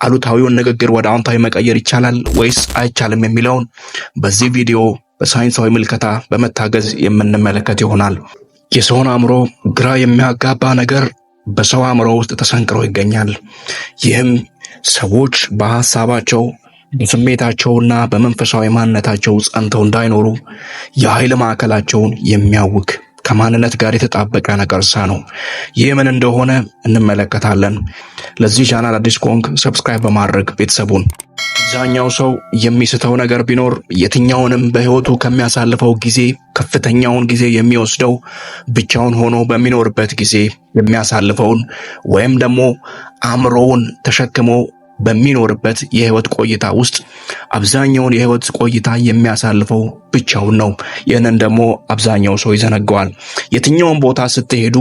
አሉታዊውን ንግግር ወደ አዎንታዊ መቀየር ይቻላል ወይስ አይቻልም የሚለውን በዚህ ቪዲዮ በሳይንሳዊ ምልከታ በመታገዝ የምንመለከት ይሆናል። የሰውን አእምሮ ግራ የሚያጋባ ነገር በሰው አእምሮ ውስጥ ተሰንቅሮ ይገኛል። ይህም ሰዎች በሐሳባቸው በስሜታቸውና በመንፈሳዊ ማንነታቸው ጸንተው እንዳይኖሩ የኃይል ማዕከላቸውን የሚያውክ ከማንነት ጋር የተጣበቀ ነቀርሳ ነው። ይህ ምን እንደሆነ እንመለከታለን። ለዚህ ቻናል አዲስ ከሆንክ ሰብስክራይብ በማድረግ ቤተሰቡን። አብዛኛው ሰው የሚስተው ነገር ቢኖር የትኛውንም በህይወቱ ከሚያሳልፈው ጊዜ ከፍተኛውን ጊዜ የሚወስደው ብቻውን ሆኖ በሚኖርበት ጊዜ የሚያሳልፈውን ወይም ደግሞ አእምሮውን ተሸክሞ በሚኖርበት የህይወት ቆይታ ውስጥ አብዛኛውን የህይወት ቆይታ የሚያሳልፈው ብቻውን ነው። ይህንን ደግሞ አብዛኛው ሰው ይዘነጋዋል። የትኛውን ቦታ ስትሄዱ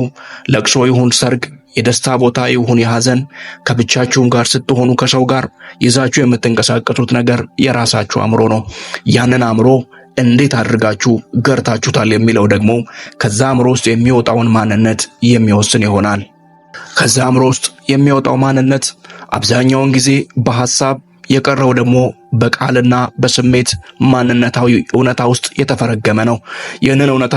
ለቅሶ ይሁን ሰርግ፣ የደስታ ቦታ ይሁን የሐዘን፣ ከብቻችሁም ጋር ስትሆኑ ከሰው ጋር ይዛችሁ የምትንቀሳቀሱት ነገር የራሳችሁ አእምሮ ነው። ያንን አእምሮ እንዴት አድርጋችሁ ገርታችሁታል የሚለው ደግሞ ከዛ አእምሮ ውስጥ የሚወጣውን ማንነት የሚወስን ይሆናል። ከዛ አእምሮ ውስጥ የሚወጣው ማንነት አብዛኛውን ጊዜ በሐሳብ የቀረው ደግሞ በቃልና በስሜት ማንነታዊ እውነታ ውስጥ የተፈረገመ ነው። ይህንን እውነታ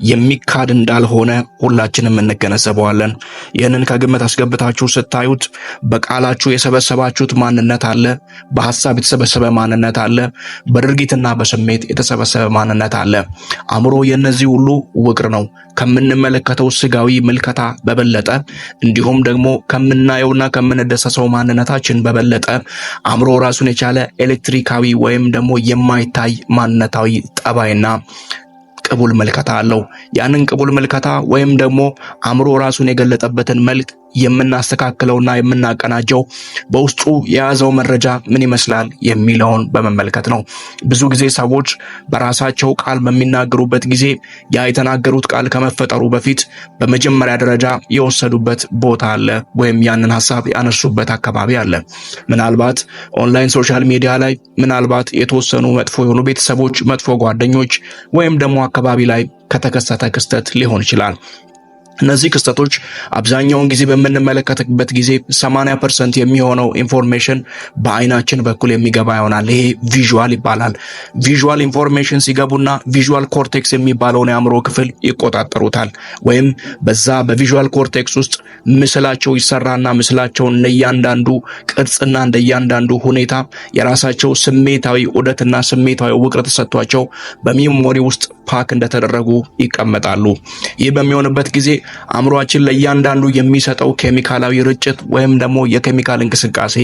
የሚካድ እንዳልሆነ ሁላችንም እንገነዘበዋለን። ይህንን ከግምት አስገብታችሁ ስታዩት በቃላችሁ የሰበሰባችሁት ማንነት አለ፣ በሐሳብ የተሰበሰበ ማንነት አለ፣ በድርጊትና በስሜት የተሰበሰበ ማንነት አለ። አእምሮ የእነዚህ ሁሉ ውቅር ነው። ከምንመለከተው ስጋዊ ምልከታ በበለጠ እንዲሁም ደግሞ ከምናየውና ከምንደሰሰው ማንነታችን በበለጠ አእምሮ ራሱን የቻለ ኤሌክትሪካዊ ወይም ደግሞ የማይታይ ማንነታዊ ጠባይና ቅቡል ምልከታ አለው። ያንን ቅቡል ምልከታ ወይም ደግሞ አእምሮ ራሱን የገለጠበትን መልክ የምናስተካክለውና የምናቀናጀው በውስጡ የያዘው መረጃ ምን ይመስላል የሚለውን በመመልከት ነው። ብዙ ጊዜ ሰዎች በራሳቸው ቃል በሚናገሩበት ጊዜ ያ የተናገሩት ቃል ከመፈጠሩ በፊት በመጀመሪያ ደረጃ የወሰዱበት ቦታ አለ፣ ወይም ያንን ሐሳብ ያነሱበት አካባቢ አለ። ምናልባት ኦንላይን ሶሻል ሚዲያ ላይ ምናልባት የተወሰኑ መጥፎ የሆኑ ቤተሰቦች፣ መጥፎ ጓደኞች ወይም ደግሞ አካባቢ ላይ ከተከሰተ ክስተት ሊሆን ይችላል። እነዚህ ክስተቶች አብዛኛውን ጊዜ በምንመለከትበት ጊዜ 80% የሚሆነው ኢንፎርሜሽን በአይናችን በኩል የሚገባ ይሆናል። ይሄ ቪዥዋል ይባላል። ቪዥዋል ኢንፎርሜሽን ሲገቡና ቪዥዋል ኮርቴክስ የሚባለውን የአእምሮ ክፍል ይቆጣጠሩታል። ወይም በዛ በቪዥዋል ኮርቴክስ ውስጥ ምስላቸው ይሰራና ምስላቸውን እንደያንዳንዱ ቅርጽና እንደያንዳንዱ ሁኔታ የራሳቸው ስሜታዊ ዑደትና ስሜታዊ ውቅር ተሰጥቷቸው በሚሞሪ ውስጥ ፓክ እንደተደረጉ ይቀመጣሉ። ይህ በሚሆንበት ጊዜ አእምሮአችን ለእያንዳንዱ የሚሰጠው ኬሚካላዊ ርጭት ወይም ደግሞ የኬሚካል እንቅስቃሴ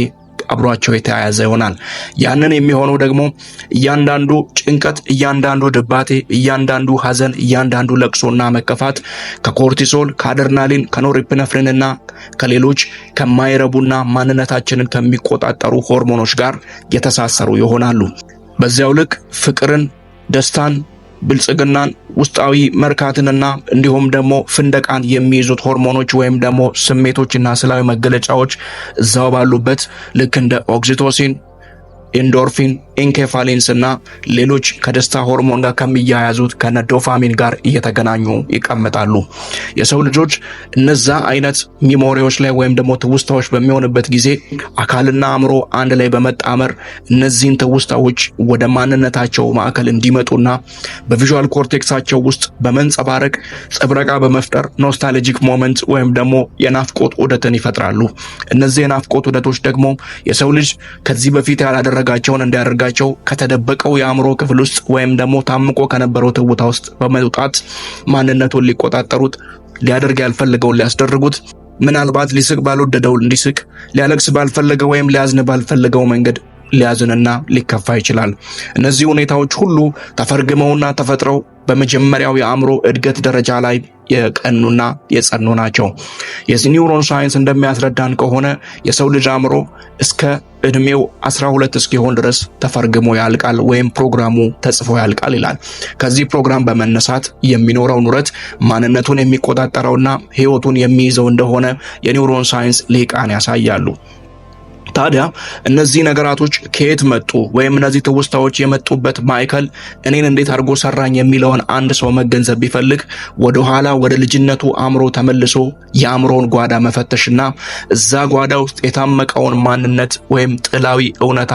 አብሯቸው የተያያዘ ይሆናል። ያንን የሚሆነው ደግሞ እያንዳንዱ ጭንቀት፣ እያንዳንዱ ድባቴ፣ እያንዳንዱ ሐዘን፣ እያንዳንዱ ለቅሶና መከፋት ከኮርቲሶል፣ ከአድርናሊን፣ ከኖሬፕነፍሪንና ከሌሎች ከማይረቡና ማንነታችንን ከሚቆጣጠሩ ሆርሞኖች ጋር የተሳሰሩ ይሆናሉ። በዚያው ልክ ፍቅርን፣ ደስታን፣ ብልጽግናን፣ ውስጣዊ መርካትንና እንዲሁም ደግሞ ፍንደቃን የሚይዙት ሆርሞኖች ወይም ደግሞ ስሜቶችና ስላዊ መገለጫዎች እዛው ባሉበት ልክ እንደ ኦክሲቶሲን፣ ኢንዶርፊን፣ ኢንኬፋሊንስ እና ሌሎች ከደስታ ሆርሞን ጋር ከሚያያዙት ከነ ዶፓሚን ጋር እየተገናኙ ይቀመጣሉ። የሰው ልጆች እነዛ አይነት ሚሞሪዎች ላይ ወይም ደግሞ ትውስታዎች በሚሆንበት ጊዜ አካልና አእምሮ አንድ ላይ በመጣመር እነዚህን ትውስታዎች ወደ ማንነታቸው ማዕከል እንዲመጡና በቪዥዋል ኮርቴክሳቸው ውስጥ በመንጸባረቅ ጽብረቃ በመፍጠር ኖስታልጂክ ሞመንት ወይም ደግሞ የናፍቆት ዑደትን ይፈጥራሉ። እነዚህ የናፍቆት ዑደቶች ደግሞ የሰው ልጅ ከዚህ በፊት ያላደረጋቸውን እንዲያደርጋቸው ከተደበቀው የአእምሮ ክፍል ውስጥ ወይም ደግሞ ታምቆ ከነበረው ትውታ ውስጥ በመውጣት ማንነቱን ሊቆጣጠሩት፣ ሊያደርግ ያልፈለገውን ሊያስደርጉት፣ ምናልባት ሊስቅ ባልወደደው እንዲስቅ፣ ሊያለቅስ ባልፈለገው ወይም ሊያዝን ባልፈለገው መንገድ ሊያዝንና ሊከፋ ይችላል። እነዚህ ሁኔታዎች ሁሉ ተፈርግመውና ተፈጥረው በመጀመሪያው የአእምሮ እድገት ደረጃ ላይ የቀኑና የጸኑ ናቸው። የኒውሮን ሳይንስ እንደሚያስረዳን ከሆነ የሰው ልጅ አእምሮ እስከ እድሜው 12 እስኪሆን ድረስ ተፈርግሞ ያልቃል ወይም ፕሮግራሙ ተጽፎ ያልቃል ይላል። ከዚህ ፕሮግራም በመነሳት የሚኖረው ኑረት ማንነቱን የሚቆጣጠረውና ህይወቱን የሚይዘው እንደሆነ የኒውሮን ሳይንስ ሊቃን ያሳያሉ። ታዲያ እነዚህ ነገራቶች ከየት መጡ ወይም እነዚህ ትውስታዎች የመጡበት ማዕከል እኔን እንዴት አድርጎ ሰራኝ የሚለውን አንድ ሰው መገንዘብ ቢፈልግ ወደ ኋላ ወደ ልጅነቱ አእምሮ ተመልሶ የአእምሮን ጓዳ መፈተሽና እዛ ጓዳ ውስጥ የታመቀውን ማንነት ወይም ጥላዊ እውነታ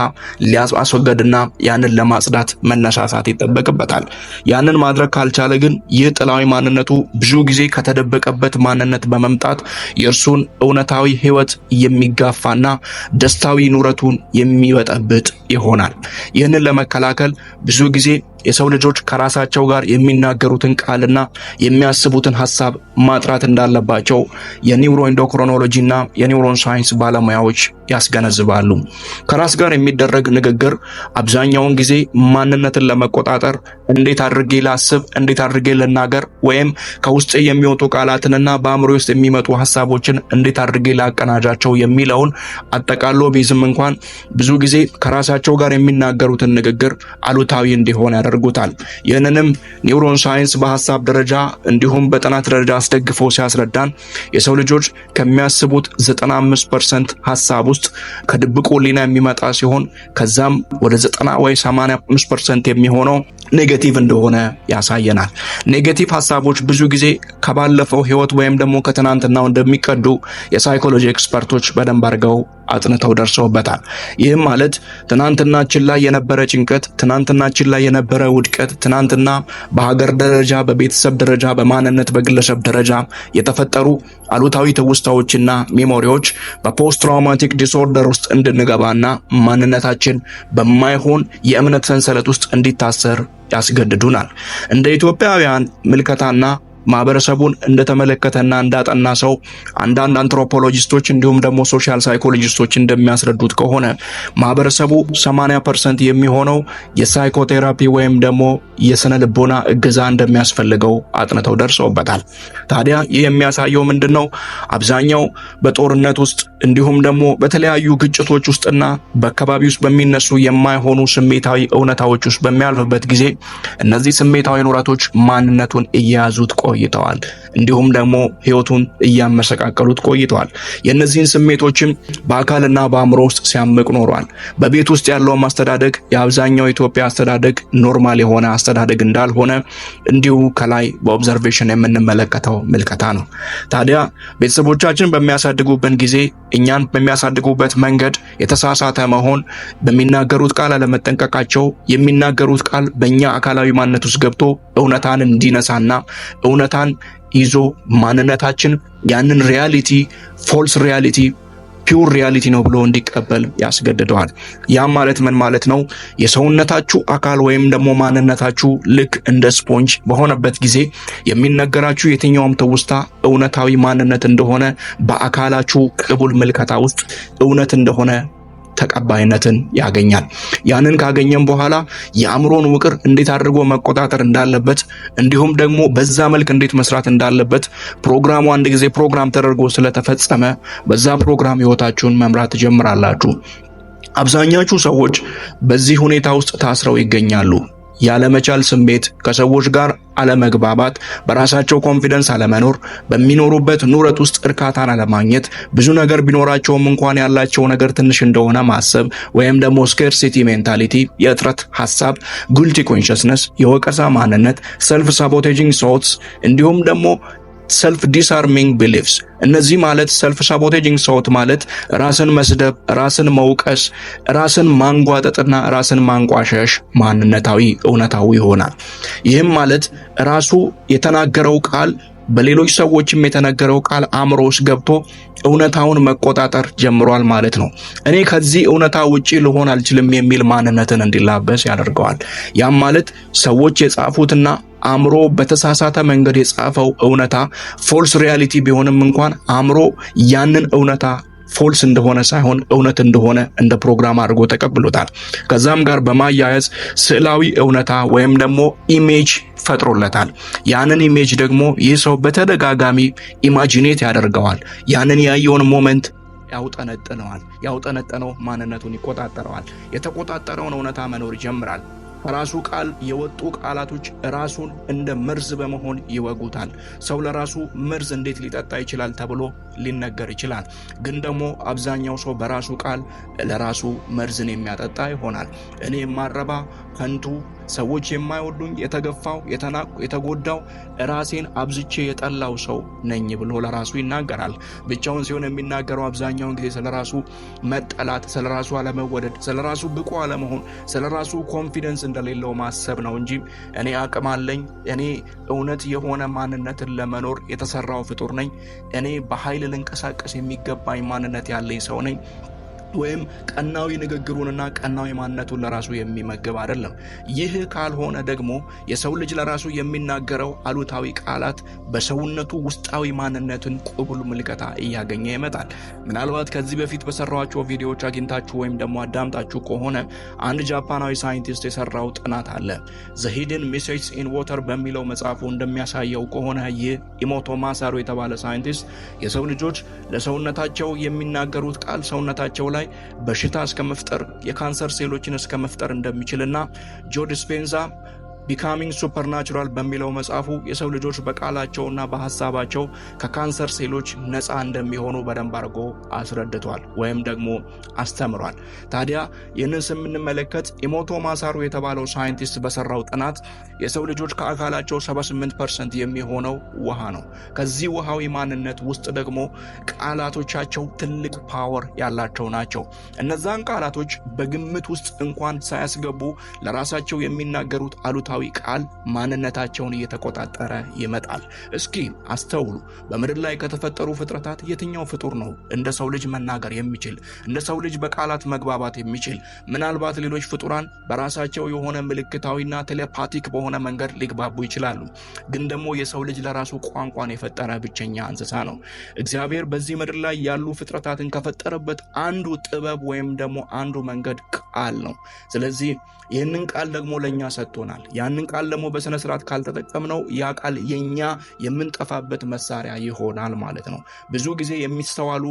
ሊያስወገድና ያንን ለማጽዳት መነሳሳት ይጠበቅበታል። ያንን ማድረግ ካልቻለ ግን ይህ ጥላዊ ማንነቱ ብዙ ጊዜ ከተደበቀበት ማንነት በመምጣት የእርሱን እውነታዊ ህይወት የሚጋፋና ደስታዊ ኑረቱን የሚበጠብጥ ይሆናል። ይህንን ለመከላከል ብዙ ጊዜ የሰው ልጆች ከራሳቸው ጋር የሚናገሩትን ቃልና የሚያስቡትን ሐሳብ ማጥራት እንዳለባቸው የኒውሮ ኢንዶክሪኖሎጂና የኒውሮን ሳይንስ ባለሙያዎች ያስገነዝባሉ። ከራስ ጋር የሚደረግ ንግግር አብዛኛውን ጊዜ ማንነትን ለመቆጣጠር እንዴት አድርጌ ላስብ፣ እንዴት አድርጌ ልናገር ወይም ከውስጥ የሚወጡ ቃላትንና በአእምሮ ውስጥ የሚመጡ ሐሳቦችን እንዴት አድርጌ ላቀናጃቸው የሚለውን አጠቃሎ ቢዝም እንኳን ብዙ ጊዜ ከራሳቸው ጋር የሚናገሩትን ንግግር አሉታዊ እንዲሆን ያደርጉታል። ይህንንም ኒውሮን ሳይንስ በሐሳብ ደረጃ እንዲሁም በጥናት ደረጃ አስደግፎ ሲያስረዳን የሰው ልጆች ከሚያስቡት 95% ሐሳብ ውስጥ ከድብቁ ሕሊና የሚመጣ ሲሆን ከዛም ወደ 90 ወይ 85% የሚሆነው ኔጌቲቭ እንደሆነ ያሳየናል። ኔጌቲቭ ሐሳቦች ብዙ ጊዜ ከባለፈው ህይወት ወይም ደግሞ ከትናንትናው እንደሚቀዱ የሳይኮሎጂ ኤክስፐርቶች በደንብ አድርገው አጥንተው ደርሰውበታል። ይህም ማለት ትናንትናችን ላይ የነበረ ጭንቀት፣ ትናንትናችን ላይ የነበረ ውድቀት፣ ትናንትና በሀገር ደረጃ፣ በቤተሰብ ደረጃ፣ በማንነት በግለሰብ ደረጃ የተፈጠሩ አሉታዊ ትውስታዎችና ሜሞሪዎች በፖስት ትራውማቲክ ዲስኦርደር ውስጥ እንድንገባና ማንነታችን በማይሆን የእምነት ሰንሰለት ውስጥ እንዲታሰር ያስገድዱናል። እንደ ኢትዮጵያውያን ምልከታና ማህበረሰቡን እንደተመለከተና እንዳጠና ሰው አንዳንድ አንትሮፖሎጂስቶች እንዲሁም ደግሞ ሶሻል ሳይኮሎጂስቶች እንደሚያስረዱት ከሆነ ማህበረሰቡ 80% የሚሆነው የሳይኮቴራፒ ወይም ደግሞ የስነ ልቦና እገዛ እንደሚያስፈልገው አጥንተው ደርሰውበታል። ታዲያ ይህ የሚያሳየው ምንድነው? አብዛኛው በጦርነት ውስጥ እንዲሁም ደግሞ በተለያዩ ግጭቶች ውስጥና በአካባቢ ውስጥ በሚነሱ የማይሆኑ ስሜታዊ እውነታዎች ውስጥ በሚያልፍበት ጊዜ እነዚህ ስሜታዊ ኑረቶች ማንነቱን እየያዙት ቆይተዋል። እንዲሁም ደግሞ ህይወቱን እያመሰቃቀሉት ቆይተዋል። የእነዚህን ስሜቶችም በአካልና በአእምሮ ውስጥ ሲያምቅ ኖሯል። በቤት ውስጥ ያለው አስተዳደግ የአብዛኛው ኢትዮጵያ አስተዳደግ ኖርማል የሆነ አስተዳደግ እንዳልሆነ እንዲሁ ከላይ በኦብዘርቬሽን የምንመለከተው ምልከታ ነው። ታዲያ ቤተሰቦቻችን በሚያሳድጉበት ጊዜ እኛን በሚያሳድጉበት መንገድ የተሳሳተ መሆን፣ በሚናገሩት ቃል አለመጠንቀቃቸው፣ የሚናገሩት ቃል በእኛ አካላዊ ማንነት ውስጥ ገብቶ እውነታን እንዲነሳና እውነታን ይዞ ማንነታችን ያንን ሪያሊቲ ፎልስ ሪያሊቲ ፒውር ሪያሊቲ ነው ብሎ እንዲቀበል ያስገድደዋል። ያም ማለት ምን ማለት ነው? የሰውነታችሁ አካል ወይም ደግሞ ማንነታችሁ ልክ እንደ ስፖንጅ በሆነበት ጊዜ የሚነገራችሁ የትኛውም ትውስታ እውነታዊ ማንነት እንደሆነ በአካላችሁ ቅቡል ምልከታ ውስጥ እውነት እንደሆነ ተቀባይነትን ያገኛል። ያንን ካገኘም በኋላ የአእምሮን ውቅር እንዴት አድርጎ መቆጣጠር እንዳለበት እንዲሁም ደግሞ በዛ መልክ እንዴት መስራት እንዳለበት ፕሮግራሙ አንድ ጊዜ ፕሮግራም ተደርጎ ስለተፈጸመ በዛ ፕሮግራም ህይወታችሁን መምራት ትጀምራላችሁ። አብዛኛዎቹ ሰዎች በዚህ ሁኔታ ውስጥ ታስረው ይገኛሉ። ያለመቻል ስሜት፣ ከሰዎች ጋር አለመግባባት፣ በራሳቸው ኮንፊደንስ አለመኖር፣ በሚኖሩበት ኑረት ውስጥ እርካታን አለማግኘት፣ ብዙ ነገር ቢኖራቸውም እንኳን ያላቸው ነገር ትንሽ እንደሆነ ማሰብ ወይም ደግሞ ስኬርሲቲ ሜንታሊቲ፣ የእጥረት ሐሳብ፣ ጉልቲ ኮንሽስነስ፣ የወቀሳ ማንነት፣ ሰልፍ ሳቦቴጂንግ ሶትስ እንዲሁም ደግሞ ሰልፍ ዲስአርሚንግ ቢሊፍስ። እነዚህ ማለት ሰልፍ ሳቦቴጂንግ ሶት ማለት ራስን መስደብ፣ ራስን መውቀስ፣ ራስን ማንጓጠጥና ራስን ማንቋሸሽ ማንነታዊ እውነታዊ ይሆናል። ይህም ማለት ራሱ የተናገረው ቃል በሌሎች ሰዎችም የተነገረው ቃል አእምሮ ውስጥ ገብቶ እውነታውን መቆጣጠር ጀምሯል ማለት ነው። እኔ ከዚህ እውነታ ውጪ ልሆን አልችልም የሚል ማንነትን እንዲላበስ ያደርገዋል። ያም ማለት ሰዎች የጻፉትና አእምሮ በተሳሳተ መንገድ የጻፈው እውነታ ፎልስ ሪያሊቲ ቢሆንም እንኳን አእምሮ ያንን እውነታ ፎልስ እንደሆነ ሳይሆን እውነት እንደሆነ እንደ ፕሮግራም አድርጎ ተቀብሎታል። ከዛም ጋር በማያያዝ ስዕላዊ እውነታ ወይም ደግሞ ኢሜጅ ፈጥሮለታል። ያንን ኢሜጅ ደግሞ ይህ ሰው በተደጋጋሚ ኢማጂኔት ያደርገዋል። ያንን ያየውን ሞመንት ያውጠነጥነዋል። ያውጠነጠነው ማንነቱን ይቆጣጠረዋል። የተቆጣጠረውን እውነታ መኖር ይጀምራል። ከራሱ ቃል የወጡ ቃላቶች ራሱን እንደ መርዝ በመሆን ይወጉታል። ሰው ለራሱ መርዝ እንዴት ሊጠጣ ይችላል ተብሎ ሊነገር ይችላል። ግን ደግሞ አብዛኛው ሰው በራሱ ቃል ለራሱ መርዝን የሚያጠጣ ይሆናል። እኔ የማረባ ከንቱ፣ ሰዎች የማይወዱኝ፣ የተገፋው፣ የተናቁ፣ የተጎዳው፣ ራሴን አብዝቼ የጠላው ሰው ነኝ ብሎ ለራሱ ይናገራል። ብቻውን ሲሆን የሚናገረው አብዛኛውን ጊዜ ስለራሱ መጠላት፣ ስለራሱ አለመወደድ፣ ስለራሱ ብቁ አለመሆን፣ ስለራሱ ኮንፊደንስ እንደሌለው ማሰብ ነው እንጂ እኔ አቅም አለኝ፣ እኔ እውነት የሆነ ማንነትን ለመኖር የተሰራው ፍጡር ነኝ፣ እኔ በኃይል ልንቀሳቀስ የሚገባኝ ማንነት ያለኝ ሰው ነኝ ወይም ቀናዊ ንግግሩንና ቀናዊ ማንነቱን ለራሱ የሚመግብ አይደለም። ይህ ካልሆነ ደግሞ የሰው ልጅ ለራሱ የሚናገረው አሉታዊ ቃላት በሰውነቱ ውስጣዊ ማንነትን ቁቡል ምልከታ እያገኘ ይመጣል። ምናልባት ከዚህ በፊት በሰራኋቸው ቪዲዮዎች አግኝታችሁ ወይም ደግሞ አዳምጣችሁ ከሆነ አንድ ጃፓናዊ ሳይንቲስት የሰራው ጥናት አለ። ዘ ሂድን ሜሴጅስ ኢን ዋተር በሚለው መጽሐፉ እንደሚያሳየው ከሆነ ይህ ኢሞቶ ማሳሩ የተባለ ሳይንቲስት የሰው ልጆች ለሰውነታቸው የሚናገሩት ቃል ሰውነታቸው ላይ በሽታ እስከ መፍጠር የካንሰር ሴሎችን እስከ መፍጠር እንደሚችልና ጆ ዲስፔንዛ ቢካሚንግ ሱፐርናቹራል በሚለው መጽሐፉ የሰው ልጆች በቃላቸውና በሐሳባቸው ከካንሰር ሴሎች ነፃ እንደሚሆኑ በደንብ አድርጎ አስረድቷል ወይም ደግሞ አስተምሯል። ታዲያ ይህንን ስንመለከት ኢሞቶ ማሳሩ የተባለው ሳይንቲስት በሰራው ጥናት የሰው ልጆች ከአካላቸው 78% የሚሆነው ውሃ ነው። ከዚህ ውሃዊ ማንነት ውስጥ ደግሞ ቃላቶቻቸው ትልቅ ፓወር ያላቸው ናቸው። እነዛን ቃላቶች በግምት ውስጥ እንኳን ሳያስገቡ ለራሳቸው የሚናገሩት አሉታዊ ቃል ማንነታቸውን እየተቆጣጠረ ይመጣል። እስኪ አስተውሉ። በምድር ላይ ከተፈጠሩ ፍጥረታት የትኛው ፍጡር ነው እንደ ሰው ልጅ መናገር የሚችል፣ እንደ ሰው ልጅ በቃላት መግባባት የሚችል? ምናልባት ሌሎች ፍጡራን በራሳቸው የሆነ ምልክታዊና ቴሌፓቲክ በሆነ መንገድ ሊግባቡ ይችላሉ። ግን ደግሞ የሰው ልጅ ለራሱ ቋንቋን የፈጠረ ብቸኛ እንስሳ ነው። እግዚአብሔር በዚህ ምድር ላይ ያሉ ፍጥረታትን ከፈጠረበት አንዱ ጥበብ ወይም ደግሞ አንዱ መንገድ ቃል ነው። ስለዚህ ይህንን ቃል ደግሞ ለኛ ሰጥቶናል። ያንን ቃል ደግሞ በስነ ስርዓት ካልተጠቀምነው ያ ቃል የኛ የምንጠፋበት መሳሪያ ይሆናል ማለት ነው። ብዙ ጊዜ የሚስተዋሉ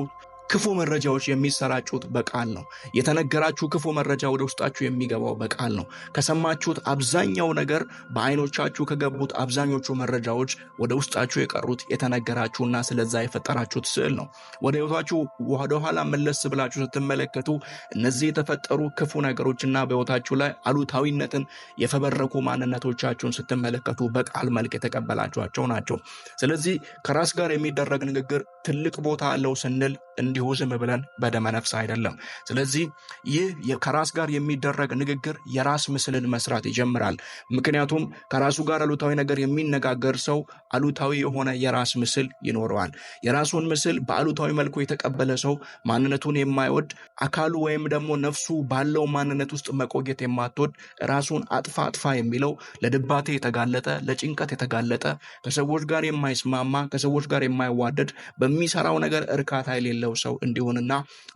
ክፉ መረጃዎች የሚሰራጩት በቃል ነው። የተነገራችሁ ክፉ መረጃ ወደ ውስጣችሁ የሚገባው በቃል ነው። ከሰማችሁት አብዛኛው ነገር በአይኖቻችሁ ከገቡት አብዛኞቹ መረጃዎች ወደ ውስጣችሁ የቀሩት የተነገራችሁና ስለዛ የፈጠራችሁት ስዕል ነው። ወደ ህይወታችሁ ወደ ኋላ መለስ ብላችሁ ስትመለከቱ እነዚህ የተፈጠሩ ክፉ ነገሮችና በህይወታችሁ ላይ አሉታዊነትን የፈበረኩ ማንነቶቻችሁን ስትመለከቱ በቃል መልክ የተቀበላችኋቸው ናቸው። ስለዚህ ከራስ ጋር የሚደረግ ንግግር ትልቅ ቦታ አለው ስንል እንዲሁ ዝም ብለን በደመ ነፍስ አይደለም። ስለዚህ ይህ ከራስ ጋር የሚደረግ ንግግር የራስ ምስልን መስራት ይጀምራል። ምክንያቱም ከራሱ ጋር አሉታዊ ነገር የሚነጋገር ሰው አሉታዊ የሆነ የራስ ምስል ይኖረዋል። የራሱን ምስል በአሉታዊ መልኩ የተቀበለ ሰው ማንነቱን የማይወድ አካሉ ወይም ደግሞ ነፍሱ ባለው ማንነት ውስጥ መቆየት የማትወድ ራሱን አጥፋ የሚለው ለድባቴ የተጋለጠ ለጭንቀት የተጋለጠ ከሰዎች ጋር የማይስማማ ከሰዎች ጋር የማይዋደድ በሚሰራው ነገር እርካታ የሌለው ሰው እንዲሆንና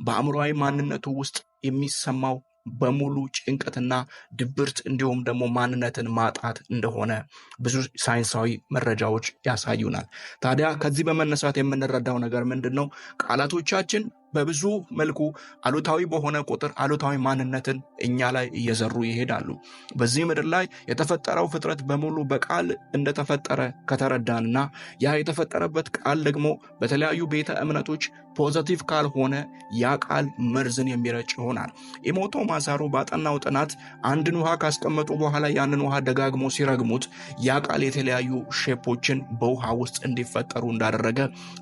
በአእምሮአዊ ማንነቱ ውስጥ የሚሰማው በሙሉ ጭንቀትና ድብርት እንዲሁም ደግሞ ማንነትን ማጣት እንደሆነ ብዙ ሳይንሳዊ መረጃዎች ያሳዩናል። ታዲያ ከዚህ በመነሳት የምንረዳው ነገር ምንድነው? ቃላቶቻችን በብዙ መልኩ አሉታዊ በሆነ ቁጥር አሉታዊ ማንነትን እኛ ላይ እየዘሩ ይሄዳሉ። በዚህ ምድር ላይ የተፈጠረው ፍጥረት በሙሉ በቃል እንደተፈጠረ ከተረዳንና ያ የተፈጠረበት ቃል ደግሞ በተለያዩ ቤተ እምነቶች ፖዚቲቭ ካልሆነ ያ ቃል መርዝን የሚረጭ ይሆናል። ኢሞቶ ማሳሩ ባጠናው ጥናት አንድን ውሃ ካስቀመጡ በኋላ ያንን ውሃ ደጋግሞ ሲረግሙት ያ ቃል የተለያዩ ሼፖችን በውሃ ውስጥ እንዲፈጠሩ እንዳደረገ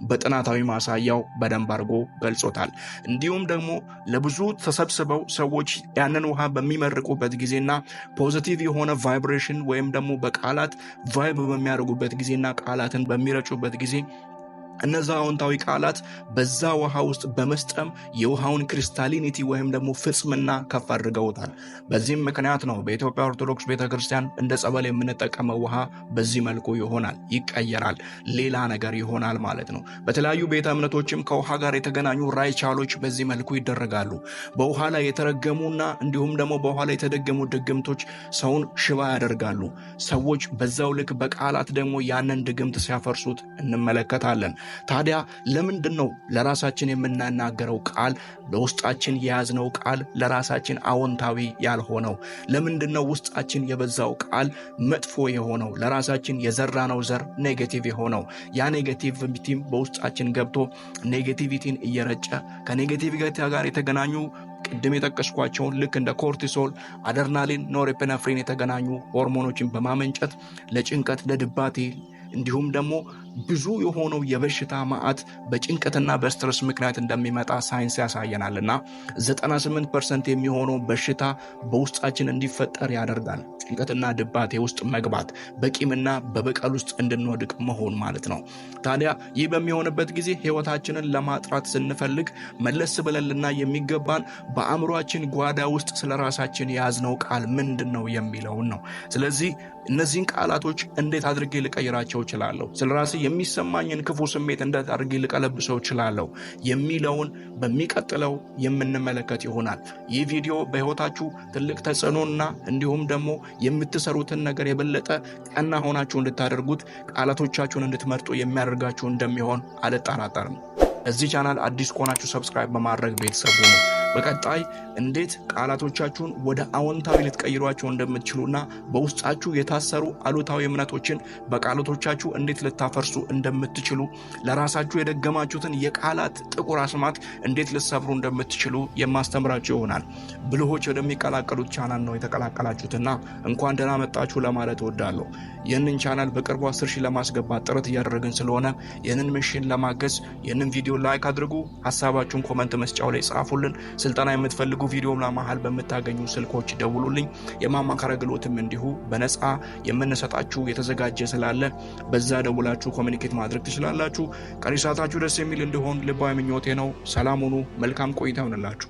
በጥናታዊ ማሳያው በደንብ አድርጎ ገልጾታል። እንዲሁም ደግሞ ለብዙ ተሰብስበው ሰዎች ያንን ውሃ በሚመርቁበት ጊዜና ፖዚቲቭ የሆነ ቫይብሬሽን ወይም ደግሞ በቃላት ቫይብ በሚያደርጉበት ጊዜና ቃላትን በሚረጩበት ጊዜ እነዛ አዎንታዊ ቃላት በዛ ውሃ ውስጥ በመስጠም የውሃውን ክሪስታሊኒቲ ወይም ደግሞ ፍጽምና ከፍ አድርገውታል። በዚህም ምክንያት ነው በኢትዮጵያ ኦርቶዶክስ ቤተክርስቲያን እንደ ጸበል የምንጠቀመው ውሃ በዚህ መልኩ ይሆናል፣ ይቀየራል፣ ሌላ ነገር ይሆናል ማለት ነው። በተለያዩ ቤተ እምነቶችም ከውሃ ጋር የተገናኙ ራይቻሎች በዚህ መልኩ ይደረጋሉ። በውሃ ላይ የተረገሙና እንዲሁም ደግሞ በውሃ ላይ የተደገሙ ድግምቶች ሰውን ሽባ ያደርጋሉ። ሰዎች በዛው ልክ በቃላት ደግሞ ያንን ድግምት ሲያፈርሱት እንመለከታለን። ታዲያ ለምንድነው ለራሳችን የምናናገረው ቃል በውስጣችን የያዝነው ቃል ለራሳችን አዎንታዊ ያልሆነው? ለምንድነው ውስጣችን የበዛው ቃል መጥፎ የሆነው? ለራሳችን የዘራነው ዘር ኔጌቲቭ የሆነው? ያ ኔጌቲቪቲም በውስጣችን ገብቶ ኔጌቲቪቲን እየረጨ ከኔጌቲቪቲ ጋር የተገናኙ ቅድም የጠቀስኳቸውን ልክ እንደ ኮርቲሶል፣ አድሬናሊን፣ ኖሬፔነፍሪን የተገናኙ ሆርሞኖችን በማመንጨት ለጭንቀት፣ ለድባቴ እንዲሁም ደግሞ ብዙ የሆነው የበሽታ ማዕት በጭንቀትና በስትረስ ምክንያት እንደሚመጣ ሳይንስ ያሳየናልና 98% የሚሆነው በሽታ በውስጣችን እንዲፈጠር ያደርጋል። ጭንቀትና ድባቴ ውስጥ መግባት፣ በቂምና በበቀል ውስጥ እንድንወድቅ መሆን ማለት ነው። ታዲያ ይህ በሚሆንበት ጊዜ ህይወታችንን ለማጥራት ስንፈልግ መለስ ብለንና የሚገባን በአእምሯችን ጓዳ ውስጥ ስለራሳችን የያዝነው ቃል ምንድነው የሚለውን ነው። ስለዚህ እነዚህን ቃላቶች እንዴት አድርጌ ልቀይራቸው እችላለሁ? ስለራሴ የሚሰማኝን ክፉ ስሜት እንዴት አድርጌ ልቀለብሰው እችላለሁ የሚለውን በሚቀጥለው የምንመለከት ይሆናል። ይህ ቪዲዮ በህይወታችሁ ትልቅ ተጽዕኖና እንዲሁም ደግሞ የምትሰሩትን ነገር የበለጠ ቀና ሆናችሁ እንድታደርጉት ቃላቶቻችሁን እንድትመርጡ የሚያደርጋችሁ እንደሚሆን አልጠራጠርም። እዚህ ቻናል አዲስ ከሆናችሁ ሰብስክራይብ በማድረግ ቤተሰብ ሁኑ። በቀጣይ እንዴት ቃላቶቻችሁን ወደ አዎንታዊ ልትቀይሯቸው እንደምትችሉና በውስጣችሁ የታሰሩ አሉታዊ እምነቶችን በቃላቶቻችሁ እንዴት ልታፈርሱ እንደምትችሉ፣ ለራሳችሁ የደገማችሁትን የቃላት ጥቁር አስማት እንዴት ልትሰብሩ እንደምትችሉ የማስተምራችሁ ይሆናል። ብልሆች ወደሚቀላቀሉት ቻናል ነው የተቀላቀላችሁትና እንኳን ደህና መጣችሁ ለማለት እወዳለሁ። ይህንን ቻናል በቅርቡ 10,000 ለማስገባት ጥረት እያደረግን ስለሆነ ይህንን ሚሽን ለማገዝ ይህንን ቪዲዮ ላይክ አድርጉ። ሐሳባችሁን ኮሜንት መስጫው ላይ ጻፉልን። ስልጠና የምትፈልጉ ቪዲዮም ለማሃል በመታገኙ ስልኮች ደውሉልኝ። የማማከር አገልግሎትም እንዲሁ በነፃ የምንሰጣችሁ የተዘጋጀ ስላለ በዛ ደውላችሁ ኮሙኒኬት ማድረግ ትችላላችሁ። ቀሪ ሰዓታችሁ ደስ የሚል እንዲሆን ልባዊ ምኞቴ ነው። ሰላም ሁኑ። መልካም ቆይታ ይሁንላችሁ።